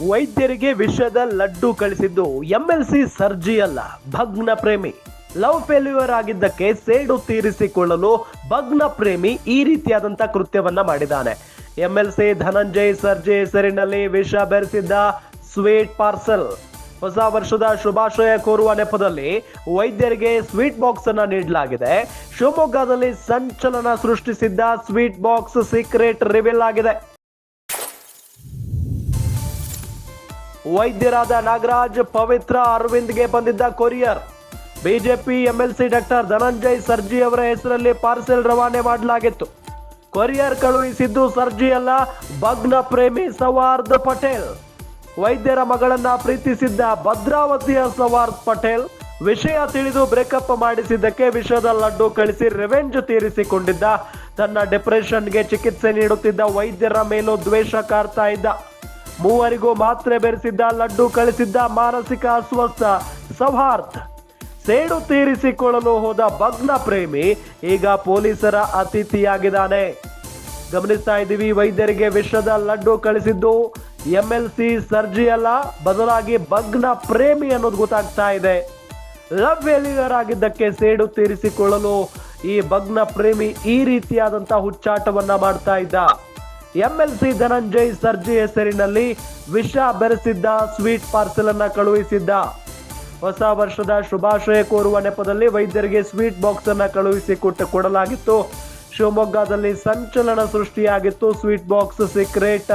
ವೈದ್ಯರಿಗೆ ವಿಷದ ಲಡ್ಡು ಕಳಿಸಿದ್ದು ಎಂಎಲ್ಸಿ ಸರ್ಜಿ ಅಲ್ಲ, ಭಗ್ನ ಪ್ರೇಮಿ. ಲವ್ ಫೇಲ್ಯೂರ್ ಆಗಿದ್ದಕ್ಕೆ ಸೇಡು ತೀರಿಸಿಕೊಳ್ಳಲು ಭಗ್ನ ಪ್ರೇಮಿ ಈ ರೀತಿಯಾದಂತ ಕೃತ್ಯವನ್ನ ಮಾಡಿದ್ದಾನೆ. ಎಂಎಲ್ಸಿ ಧನಂಜಯ್ ಸರ್ಜಿ ಹೆಸರಿನಲ್ಲಿ ವಿಷ ಬೆರೆಸಿದ್ದ ಸ್ವೀಟ್ ಪಾರ್ಸೆಲ್. ಹೊಸ ವರ್ಷದ ಶುಭಾಶಯ ಕೋರುವ ನೆಪದಲ್ಲಿ ವೈದ್ಯರಿಗೆ ಸ್ವೀಟ್ ಬಾಕ್ಸ್ ಅನ್ನ ನೀಡಲಾಗಿದೆ. ಶಿವಮೊಗ್ಗದಲ್ಲಿ ಸಂಚಲನ ಸೃಷ್ಟಿಸಿದ್ದ ಸ್ವೀಟ್ ಬಾಕ್ಸ್ ಸೀಕ್ರೆಟ್ ರಿವೀಲ್ ಆಗಿದೆ. ವೈದ್ಯರಾದ ನಾಗರಾಜ್, ಪವಿತ್ರ, ಅರವಿಂದ್ಗೆ ಬಂದಿದ್ದ courier. BJP MLC doctor Dhananjay Sarji ಅವರ ಹೆಸರಲ್ಲಿ ಪಾರ್ಸೆಲ್ ರವಾನೆ ಮಾಡಲಾಗಿತ್ತು. ಕೊರಿಯರ್ ಕಳುಹಿಸಿದ್ದು ಸರ್ಜಿ ಅಲ್ಲ, ಭಗ್ನ ಪ್ರೇಮಿ ಸವಾರ್ದ್ ಪಟೇಲ್. ವೈದ್ಯರ ಮಗಳನ್ನ ಪ್ರೀತಿಸಿದ್ದ ಭದ್ರಾವತಿಯ ಸವಾರ್ದ್ ಪಟೇಲ್ ವಿಷಯ ತಿಳಿದು ಬ್ರೇಕಪ್ ಮಾಡಿಸಿದ್ದಕ್ಕೆ ವಿಷದ ಲಡ್ಡು ಕಳಿಸಿ ರಿವೆಂಜ್ ತೀರಿಸಿಕೊಂಡಿದ್ದ. ತನ್ನ ಡಿಪ್ರೆಷನ್ಗೆ ಚಿಕಿತ್ಸೆ ನೀಡುತ್ತಿದ್ದ ವೈದ್ಯರ ಮೇಲೂ ದ್ವೇಷ ಕಾರ್ತಾ ಇದ್ದ. ಮೂವರಿಗೂ ಮಾತ್ರೆ ಬೆರೆಸಿದ್ದ ಲಡ್ಡು ಕಳಿಸಿದ್ದ ಮಾನಸಿಕ ಅಸ್ವಸ್ಥ ಸೌಹಾರ್ದ್. ಸೇಡು ತೀರಿಸಿಕೊಳ್ಳಲು ಹೋದ ಭಗ್ನ ಪ್ರೇಮಿ ಈಗ ಪೊಲೀಸರ ಅತಿಥಿಯಾಗಿದ್ದಾನೆ. ಗಮನಿಸ್ತಾ ಇದ್ದೀವಿ, ವೈದ್ಯರಿಗೆ ವಿಷದ ಲಡ್ಡು ಕಳಿಸಿದ್ದು ಎಂಎಲ್ಸಿ ಸರ್ಜಿ ಅಲ್ಲ, ಬದಲಾಗಿ ಭಗ್ನ ಪ್ರೇಮಿ ಅನ್ನೋದು ಗೊತ್ತಾಗ್ತಾ ಇದೆ. ಲವ್ ಫೇಲ್ಯೂರ್ ಆಗಿದ್ದಕ್ಕೆ ಸೇಡು ತೀರಿಸಿಕೊಳ್ಳಲು ಈ ಭಗ್ನ ಪ್ರೇಮಿ ಈ ರೀತಿಯಾದಂತಹ ಹುಚ್ಚಾಟವನ್ನ ಮಾಡ್ತಾ ಇದ್ದ. ಎಂಎಲ್ಸಿ ಧನಂಜಯ್ ಸರ್ಜಿ ಹೆಸರಿನಲ್ಲಿ ವಿಷ ಬೆರೆಸಿದ್ದ ಸ್ವೀಟ್ ಪಾರ್ಸೆಲ್ ಅನ್ನ ಕಳುಹಿಸಿದ್ದ. ಹೊಸ ವರ್ಷದ ಶುಭಾಶಯ ಕೋರುವ ನೆಪದಲ್ಲಿ ವೈದ್ಯರಿಗೆ ಸ್ವೀಟ್ ಬಾಕ್ಸ್ ಅನ್ನ ಕಳುಹಿಸಿ ಕೊಡಲಾಗಿತ್ತು. ಶಿವಮೊಗ್ಗದಲ್ಲಿ ಸಂಚಲನ ಸೃಷ್ಟಿಯಾಗಿತ್ತು. ಸ್ವೀಟ್ ಬಾಕ್ಸ್ ಸೀಕ್ರೆಟ್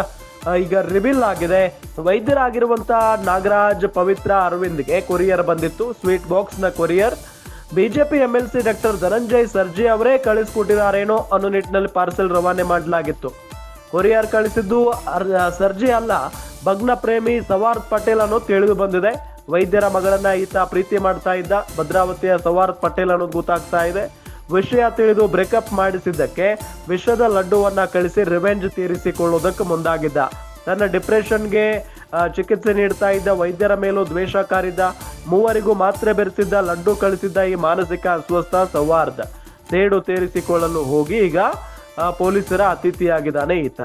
ಈಗ ರಿವೀಲ್ ಆಗಿದೆ. ವೈದ್ಯರಾಗಿರುವಂತಹ ನಾಗರಾಜ್, ಪವಿತ್ರ, ಅರವಿಂದ್ಗೆ ಕೊರಿಯರ್ ಬಂದಿತ್ತು. ಸ್ವೀಟ್ ಬಾಕ್ಸ್ ನ courier BJP MLC doctor Dhananjay Sarji ಅವರೇ ಕಳಿಸ್ಕೊಟ್ಟಿದ್ದಾರೇನೋ ಅನ್ನೋ ನಿಟ್ಟಿನಲ್ಲಿ ಪಾರ್ಸೆಲ್ ರವಾನೆ ಮಾಡಲಾಗಿತ್ತು. ಕೊರಿಯರ್ ಕಳಿಸಿದ್ದು ಸರ್ಜಿ ಅಲ್ಲ, ಭಗ್ನ ಪ್ರೇಮಿ ಸವಾರ್ದ್ ಪಟೇಲ್ ಅನ್ನೋದು ತಿಳಿದು ಬಂದಿದೆ. ವೈದ್ಯರ ಮಗಳನ್ನ ಈತ ಪ್ರೀತಿ ಮಾಡ್ತಾ ಇದ್ದ. ಭದ್ರಾವತಿಯ ಸವಾರ್ದ್ ಪಟೇಲ್ ಅನ್ನೋದು ಗೊತ್ತಾಗ್ತಾ ಇದೆ. ವಿಷಯ ತಿಳಿದು ಬ್ರೇಕಪ್ ಮಾಡಿಸಿದ್ದಕ್ಕೆ ವಿಷದ ಲಡ್ಡುವನ್ನ ಕಳಿಸಿ ರಿವೆಂಜ್ ತೀರಿಸಿಕೊಳ್ಳುವುದಕ್ಕೆ ಮುಂದಾಗಿದ್ದ. ತನ್ನ ಡಿಪ್ರೆಷನ್ಗೆ ಚಿಕಿತ್ಸೆ ನೀಡ್ತಾ ಇದ್ದ ವೈದ್ಯರ ಮೇಲೂ ದ್ವೇಷ ಕಾರಿದ್ದ. ಮೂವರಿಗೂ ಮಾತ್ರೆ ಬೆರೆಸಿದ್ದ ಲಡ್ಡು ಕಳಿಸಿದ್ದ ಈ ಮಾನಸಿಕ ಅಸ್ವಸ್ಥ ಸೌಹಾರ್ದ್. ಸೇಡು ತೀರಿಸಿಕೊಳ್ಳಲು ಹೋಗಿ ಈಗ ಪೊಲೀಸರ ಅತಿಥಿಯಾಗಿದ್ದಾನೆ ಈತ.